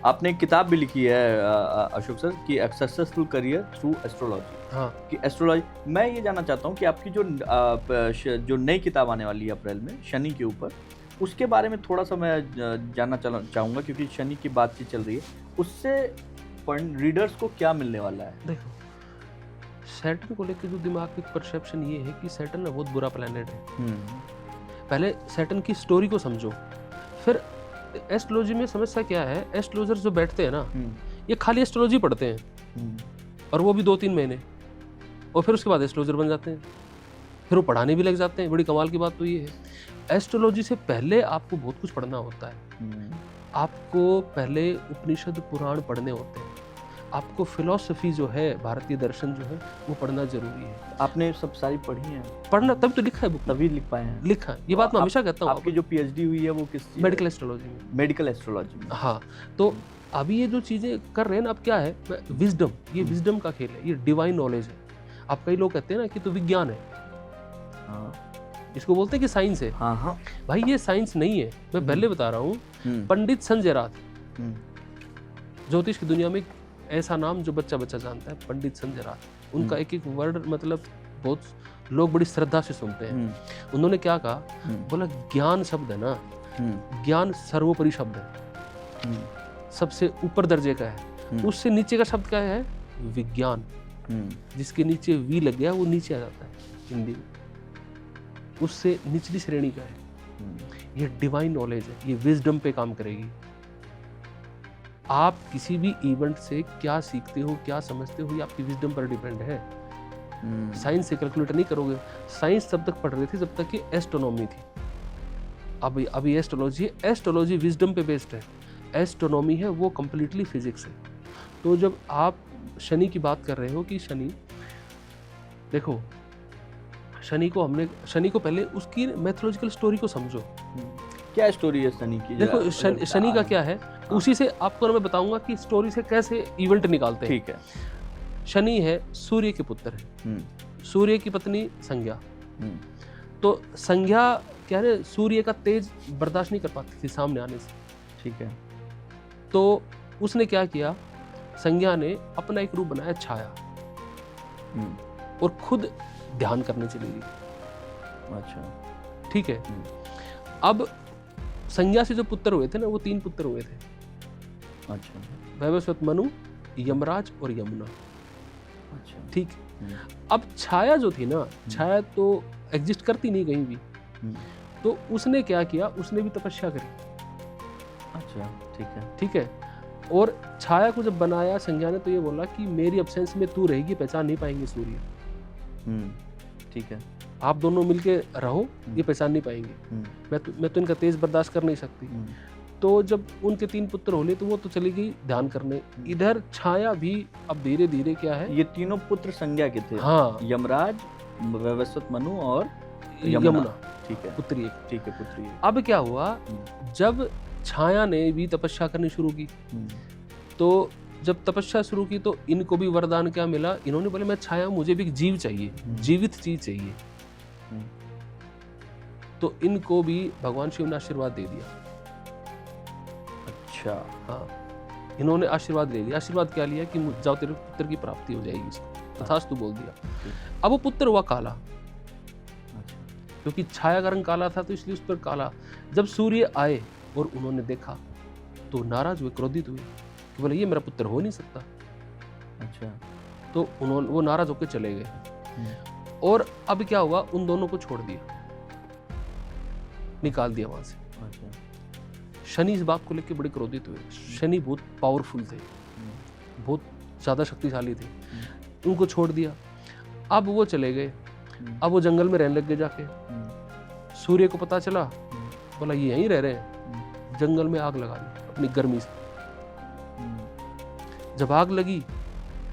आपने एक किताब भी लिखी है अशोक सर कि सक्सेसफुल करियर थ्रू एस्ट्रोलॉजी। हाँ। कि एस्ट्रोलॉजी, मैं ये जानना चाहता हूँ कि आपकी जो नई किताब आने वाली है अप्रैल में शनि के ऊपर, उसके बारे में थोड़ा सा मैं जानना चाहूँगा, क्योंकि शनि की बातचीत चल रही है, उससे रीडर्स को क्या मिलने वाला है? देखो, सैटर्न को लेकर जो दिमाग में परसेप्शन ये है कि सैटर्न ना बहुत बुरा प्लैनेट है। पहले सैटर्न की स्टोरी को समझो, फिर एस्ट्रोलॉजी में समस्या क्या है, एस्ट्रोलॉजर जो बैठते हैं ना, ये खाली एस्ट्रोलॉजी पढ़ते हैं और वो भी 2-3 महीने, और फिर उसके बाद एस्ट्रोलॉजर बन जाते हैं, फिर वो पढ़ाने भी लग जाते हैं। बड़ी कमाल की बात तो ये है, एस्ट्रोलॉजी से पहले आपको बहुत कुछ पढ़ना होता है। आपको पहले उपनिषद पुराण पढ़ने होते हैं, आपको फिलॉसफी जो है, भारतीय दर्शन जो है, वो पढ़ना जरूरी है। आपने सब सारी पढ़ी है? पढ़ना तब तो लिखा है बुक, तभी लिख पाए हैं? लिखा है, ये बात मैं हमेशा कहता हूँ। आपकी जो पीएचडी हुई है वो किस चीज़? मेडिकल एस्ट्रोलॉजी में। मेडिकल एस्ट्रोलॉजी में, हाँ। तो अभी ये जो चीज़ें कर रहे हैं ना, अब क्या है, विजडम, ये विजडम का खेल है, ये डिवाइन नॉलेज है। अब कई लोग कहते हैं ना कि तो विज्ञान है, इसको बोलते हैं कि साइंस है। हाँ। भाई ये साइंस नहीं है, मैं पहले बता रहा हूँ। पंडित संजय रात, ज्योतिष की दुनिया में ऐसा नाम जो बच्चा जानता है, पंडित संजय रात। उनका एक एक वर्ड मतलब बहुत लोग बड़ी श्रद्धा से सुनते हैं। उन्होंने क्या कहा, बोला ज्ञान शब्द है ना, ज्ञान सर्वोपरि शब्द है, सबसे ऊपर दर्जे का है। उससे नीचे का शब्द क्या है, विज्ञान। जिसके नीचे वी लग गया वो नीचे आ जाता है हिंदी में, उससे निचली श्रेणी का है। ये डिवाइन नॉलेज है, ये विजडम पे काम करेगी। आप किसी भी इवेंट से क्या सीखते हो, क्या समझते हो, ये आपकी विजडम पर डिपेंड है। साइंस से कैलकुलेट नहीं करोगे। साइंस तब तक पढ़ रही थी जब तक कि एस्ट्रोनॉमी थी। अभी एस्ट्रोलॉजी है, एस्ट्रोलॉजी विजडम पे बेस्ड है। एस्ट्रोनॉमी है वो कंप्लीटली फिजिक्स है। तो जब आप शनि की बात कर रहे हो कि शनि, देखो शनि को पहले उसकी मैथोलॉजिकल स्टोरी को समझो। क्या स्टोरी है शनि की? देखो शनि का क्या है, उसी से आपको मैं बताऊंगा कि स्टोरी से कैसे इवेंट निकालते हैं। ठीक है। शनि है सूर्य के पुत्र है, सूर्य की पत्नी संज्ञा। तो संज्ञा क्या है, सूर्य का तेज बर्दाश्त नहीं कर पाती थी सामने आने से। ठीक है। तो उसने क्या किया, संज्ञा ने अपना एक रूप बनाया छाया, और खुद ध्यान करने चली गई। अच्छा। ठीक है। अब संज्ञा से जो पुत्र हुए थे ना, वो 3 पुत्र हुए थे। अच्छा। वैवस्वत, मनु, यमराज और यमुना। अच्छा। ठीक। अब छाया जो थी ना, छाया तो एग्जिस्ट करती नहीं कहीं भी। तो उसने क्या किया, उसने भी तपस्या करी। अच्छा। ठीक है। ठीक है। और छाया को जब बनाया संज्ञा ने, तो ये बोला कि मेरी एब्सेंस में तू रहेगी, पहचान नहीं पाएंगे सूर्य। ठीक है। आप दोनों मिलके रहो, ये पहचान नहीं पाएंगे। मैं तो इनका तेज बर्दाश्त कर नहीं सकती। तो जब उनके 3 पुत्र होले, तो वो तो चली गई ध्यान करने। इधर छाया भी अब धीरे धीरे क्या है, ये तीनों पुत्र संज्ञा के थे? हाँ। यमराज, वैवस्वत, मनु और यमुना। ठीक है। पुत्री एक। ठीक है, पुत्री एक। अब क्या हुआ, जब छाया ने भी तपस्या करनी शुरू की, तो जब तपस्या शुरू की तो इनको भी वरदान क्या मिला, इन्होंने बोले मैं छाया, मुझे भी जीव चाहिए, जीवित चीज चाहिए। तो इनको भी भगवान शिव ने आशीर्वाद दे दिया। अच्छा। हाँ, इन्होंने आशीर्वाद ले लिया। आशीर्वाद क्या लिया कि जाओ तेरे पुत्र की प्राप्ति हो जाएगी, इसको तथास्तु बोल दिया। अब वो पुत्र हुआ काला, क्योंकि छाया का रंग काला था, तो इसलिए उस पर काला। जब सूर्य आए और उन्होंने देखा तो नाराज हुए, क्रोधित हुए कि बोले ये मेरा पुत्र हो नहीं सकता। अच्छा। तो वो नाराज होकर चले गए। और अब क्या हुआ, उन दोनों को छोड़ दिया, निकाल दिया वहां से। अच्छा। शनि इस बात को लेकर बड़े क्रोधित हुए। शनि बहुत पावरफुल थे, बहुत ज्यादा शक्तिशाली थे। उनको छोड़ दिया। अब वो चले गए, अब वो जंगल में रहने लग गए जाके। सूर्य को पता चला, बोला ये यहीं रह रहे हैं। जंगल में आग लगा दी अपनी गर्मी से। जब आग लगी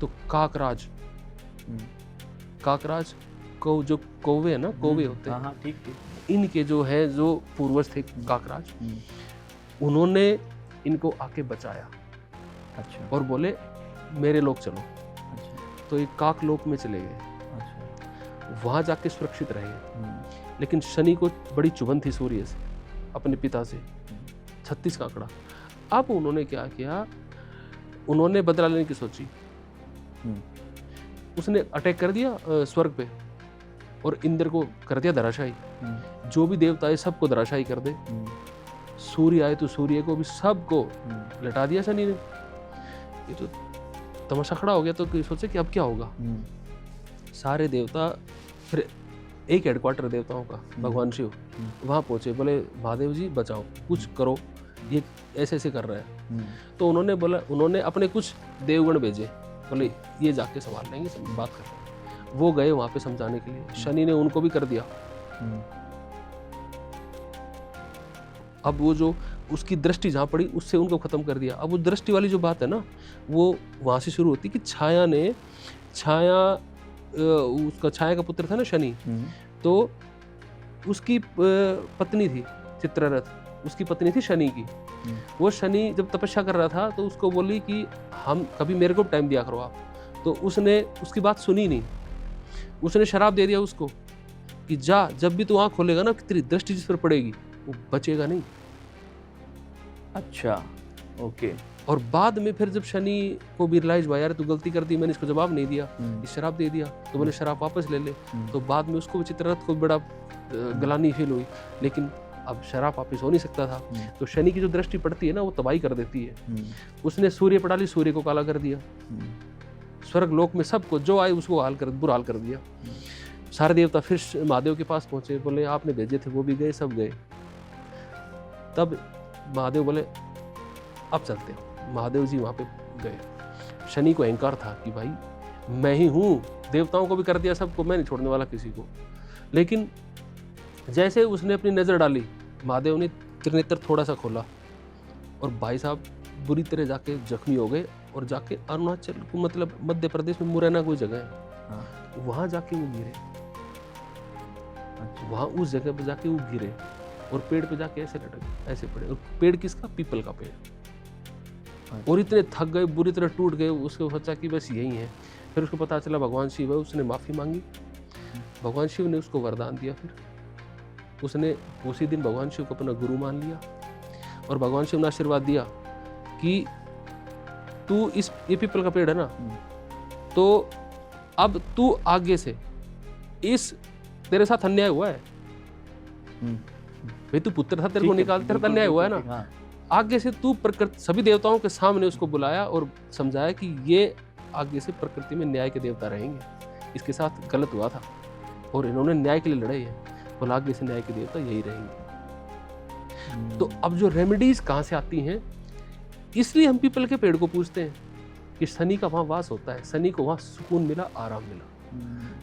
तो काकराज को, जो कौवे है ना, कौवे होते हैं, ठीक। इनके जो है, जो पूर्वज थे काकराज, उन्होंने इनको आके बचाया। अच्छा। और बोले मेरे लोग चलो। अच्छा। तो ये काक लोक में चले गए। अच्छा। वहां जाके सुरक्षित रहे। लेकिन शनि को बड़ी चुभन थी सूर्य से, अपने पिता से। 36 का आंकड़ा। अब उन्होंने क्या किया, उन्होंने बदला लेने की सोची। उसने अटैक कर दिया स्वर्ग पे और इंद्र को कर दिया धराशायी। जो भी देवता है सबको धराशायी कर दे। सूर्य आए तो सूर्य को भी सबको लटा दिया शनि ने। ये तो तमाशा खड़ा हो गया। तो सोचे कि अब क्या होगा। सारे देवता फिर एक हेडक्वार्टर देवताओं का भगवान शिव वहाँ पहुंचे, बोले महादेव जी बचाओ, कुछ करो, ये ऐसे ऐसे कर रहे हैं। तो उन्होंने बोला, उन्होंने अपने कुछ देवगण भेजे, बोले ये जाके संभाल लेंगे, बात कर लेंगे। वो गए वहाँ पे समझाने के लिए। शनि ने उनको भी कर दिया। अब वो जो उसकी दृष्टि जहाँ पड़ी उससे उनको खत्म कर दिया। अब वो दृष्टि वाली जो बात है ना, वो वहाँ से शुरू होती कि उसका छाया का पुत्र था ना शनि, तो उसकी पत्नी थी चित्ररथ, उसकी पत्नी थी शनि की। वो शनि जब तपस्या कर रहा था तो उसको बोली कि हम कभी मेरे को टाइम दिया करो आप। तो उसने उसकी बात सुनी नहीं। उसने शराप दे दिया उसको कि जा, जब भी तू आँख खोलेगा ना, तेरी दृष्टि जिस पर पड़ेगी वो बचेगा नहीं। अच्छा, ओके। और बाद में फिर जब शनि को भी रियलाइज हुआ यार तू गलती कर दी, मैंने इसको जवाब नहीं दिया, इस शराब दे दिया, तो मैंने शराब वापस ले ले। तो बाद में उसको चित्ररथ को बड़ा गलानी फील हुई, लेकिन अब शराब वापस हो नहीं सकता था। तो शनि की जो दृष्टि पड़ती है ना, वो तबाही कर देती है। उसने सूर्य पर डाली, सूर्य को काला कर दिया। स्वर्ग लोक में सबको जो आए उसको बुरा हाल कर दिया। सारे देवता फिर महादेव के पास पहुंचे, बोले आपने भेजे थे, वो भी गए, सब गए। तब महादेव बोले अब चलते हैं। महादेव जी वहाँ पे गए। शनि को अहंकार था कि भाई मैं ही हूँ, देवताओं को भी कर दिया, सबको, मैं नहीं छोड़ने वाला किसी को। लेकिन जैसे उसने अपनी नज़र डाली, महादेव ने त्रिनेत्र थोड़ा सा खोला और भाई साहब बुरी तरह जाके जख्मी हो गए और जाके अरुणाचल को, मतलब मध्य प्रदेश में मुरैना कोई जगह है, वहाँ जाके वो गिरे। वहाँ उस जगह पे जाके वो गिरे और पेड़ पे जाके ऐसे लटक, ऐसे पड़े। और पेड़ किसका? पीपल का पेड़। और इतने थक गए, बुरी तरह टूट गए। उसको सोचा कि बस यही है। फिर उसको पता चला भगवान शिव है, उसने माफ़ी मांगी। भगवान शिव ने उसको वरदान दिया। फिर उसने उसी दिन भगवान शिव को अपना गुरु मान लिया और भगवान शिव ने आशीर्वाद दिया कि तू ये पीपल का पेड़ है ना, तो अब तू आगे से तेरे साथ अन्याय हुआ है भाई, तू पुत्र था, तेरे को निकाल, तेरा अन्याय हुआ है ना, आगे से तू प्रकृति, सभी देवताओं के सामने उसको बुलाया और समझाया कि ये आगे से प्रकृति में न्याय के देवता रहेंगे, इसके साथ गलत हुआ था और इन्होंने न्याय के लिए लड़ाई है, और आगे से न्याय के देवता यही रहेंगे। तो अब जो रेमेडीज कहाँ से आती हैं, इसलिए हम पीपल के पेड़ को पूजते हैं कि शनि का वहाँ वास होता है, शनि को वहाँ सुकून मिला, आराम मिला।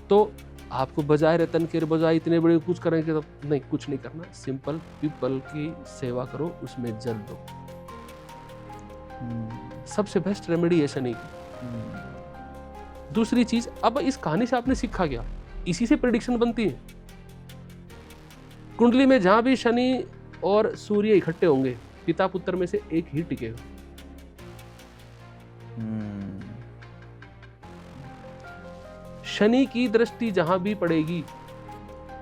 तो आपको बजाय रतन के बजाय इतने बड़े कुछ करेंगे तो नहीं, कुछ नहीं करना, सिंपल पीपल की सेवा करो, उसमें जल दो। सबसे बेस्ट रेमेडी है शनि की। दूसरी चीज, अब इस कहानी से आपने सीखा क्या? इसी से प्रेडिक्शन बनती है। कुंडली में जहां भी शनि और सूर्य इकट्ठे होंगे, पिता पुत्र में से एक ही टिकेगा। शनि की दृष्टि जहां भी पड़ेगी,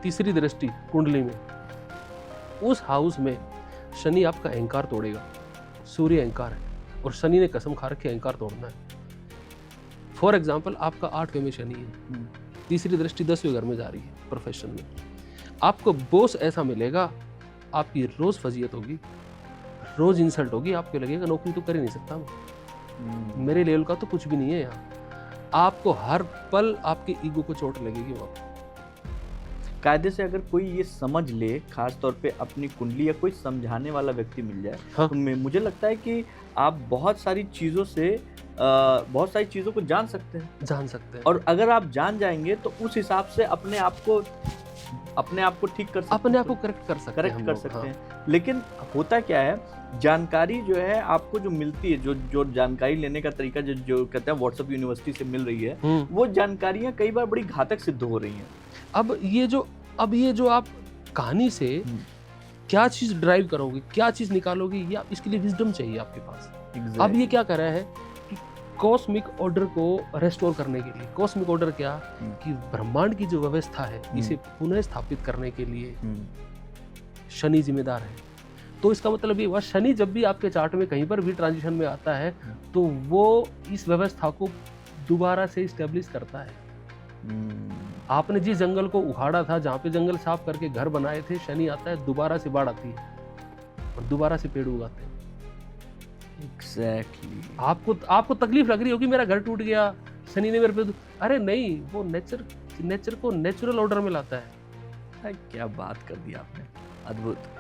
तीसरी दृष्टि कुंडली में, उस हाउस में शनि आपका अहंकार तोड़ेगा। सूर्य अहंकार है और शनि ने कसम खा रखी अहंकार तोड़ना है। फॉर एग्जाम्पल, आपका 8वें में शनि है, तीसरी दृष्टि 10वें घर में जा रही है प्रोफेशन में, आपको बॉस ऐसा मिलेगा, आपकी रोज फजीयत होगी, रोज इंसल्ट होगी, आपको लगेगा नौकरी तो कर ही नहीं सकता, मेरे लेवल का तो कुछ भी नहीं है यहाँ। आपको हर पल आपके ईगो को चोट लगेगी वहाँ। कायदे से अगर कोई ये समझ ले, खास तौर पे अपनी कुंडली या कोई समझाने वाला व्यक्ति मिल जाए, हाँ, तो मुझे लगता है कि आप बहुत सारी चीज़ों को जान सकते हैं। और अगर आप जान जाएंगे तो उस हिसाब से अपने आप को ठीक कर सकते हैं, अपने आप को करेक्ट कर सकते हैं। लेकिन होता क्या है, जानकारी जो है आपको जो मिलती है, जो जानकारी लेने का तरीका जो कहते हैं व्हाट्सएप यूनिवर्सिटी से मिल रही है, वो जानकारियां कई बार बड़ी घातक सिद्ध हो रही हैं। अब ये जो आप कहानी से क्या चीज ड्राइव करोगे, क्या चीज निकालोगे, ये इसके लिए विजडम चाहिए आपके पास। अब ये क्या कर रहा है कि कॉस्मिक ऑर्डर को रेस्टोर करने के लिए, कॉस्मिक ऑर्डर क्या कि ब्रह्मांड की जो व्यवस्था है, इसे पुनः स्थापित करने के लिए शनि जिम्मेदार है। तो इसका मतलब ये हुआ शनि जब भी आपके चार्ट में कहीं पर भी ट्रांजिशन में आता है तो वो इस व्यवस्था को दोबारा से स्टेब्लिश करता है। आपने जिस जंगल को उखाड़ा था, जहाँ पे जंगल साफ करके घर बनाए थे, शनि आता है, दोबारा से बाढ़ आती है और दोबारा से पेड़ उगाते हैं। एग्जैक्टली। आपको तकलीफ लग रही होगी मेरा घर टूट गया, शनि ने मेरे पे, अरे नहीं, वो नेचर को नेचुरल ऑर्डर में लाता है। क्या बात कर दी आपने, अद्भुत।